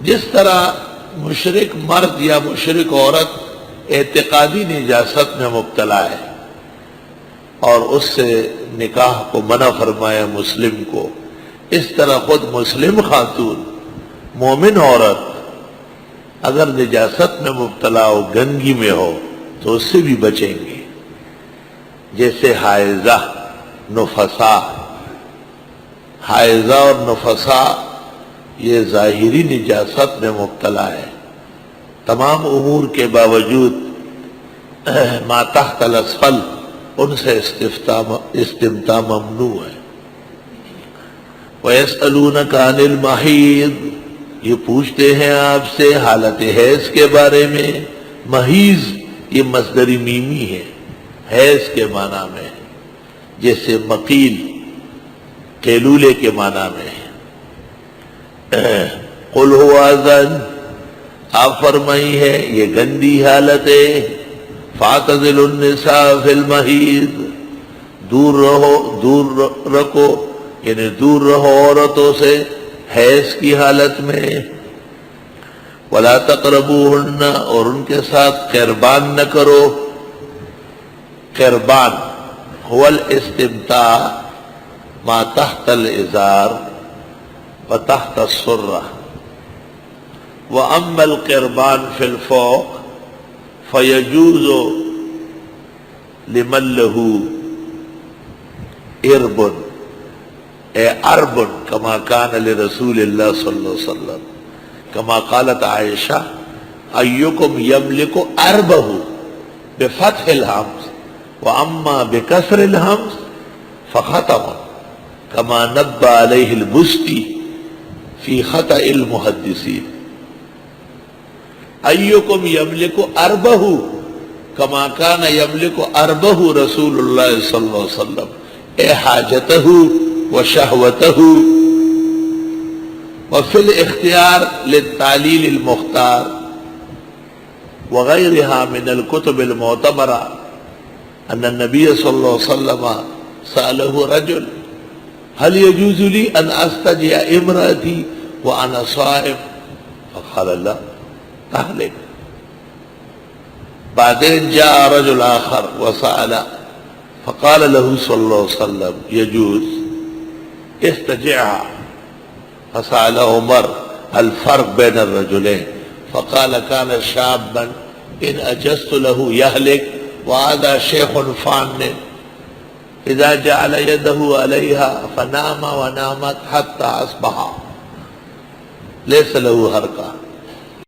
جس طرح مشرک مرد یا مشرک عورت اعتقادی نجاست میں مبتلا ہے اور اس سے نکاح کو منع فرمایا مسلم کو، اس طرح خود مسلم خاتون مومن عورت اگر نجاست میں مبتلا ہو، گندگی میں ہو، تو اس سے بھی بچیں گے۔ جیسے حائضہ، نفسا، حائضہ اور نفسا یہ ظاہری نجاست میں مبتلا ہے، تمام امور کے باوجود ما تحت الاسفل ان سے استمتاع ممنوع ہے۔ وَيَسْأَلُونَكَ عَنِ الْمَحِيضِ، یہ پوچھتے ہیں آپ سے حالت حیض کے بارے میں۔ محیض یہ مصدر میمی ہے، حیض کے معنی میں ہے، جیسے مقیل قیلولے کے معنی میں ہے۔ قُلْ هُوَ أَذًى، آپ فرمائی ہے یہ گندی حالت ہے۔ فَاعْتَزِلُوا النِّسَاءَ فِي الْمَحِيضِ، دور رکھو، یعنی دور رہو عورتوں سے حیض کی حالت میں۔ وَلَا تَقْرَبُوهُنَّ، اور ان کے ساتھ قربان نہ کرو۔ قربان هو الاستمتاع ما تحت الازار وتحت السرة، وأما القربان في الفوق فيجوز لمن له إرب أرب كما كان لرسول الله صلى الله عليه وسلم، كما قالت عائشة أيكم يملك أربه بفتح الهمز، وأما بكسر الهمز فخطأ، كما نبه عليه البستي في خطأ المحدثين۔ أيكم يملك أربه كما كان يملك أربه رسول الله صلى الله عليه وسلم، أي حاجته وشهوته۔ وفي الاختيار للتعليل المختار وغيرها من الكتب المعتبرة أن النبي صلى الله عليه وسلم سأله رجل هل يجوز لي أن أستجع امرأتي وأنا صائم؟ فقال لا أهلك۔ بعدين جاء رجل آخر وسأل فقال له صلى الله عليه وسلم يجوز، استجعها۔ فسأل عمر الفرق بين الرجلين، فقال كان شابا إن أجزت له يهلك، وهذا شيخ فان إذا جعل يده عليها فنام ونامت حتى أصبح ليس له حركة۔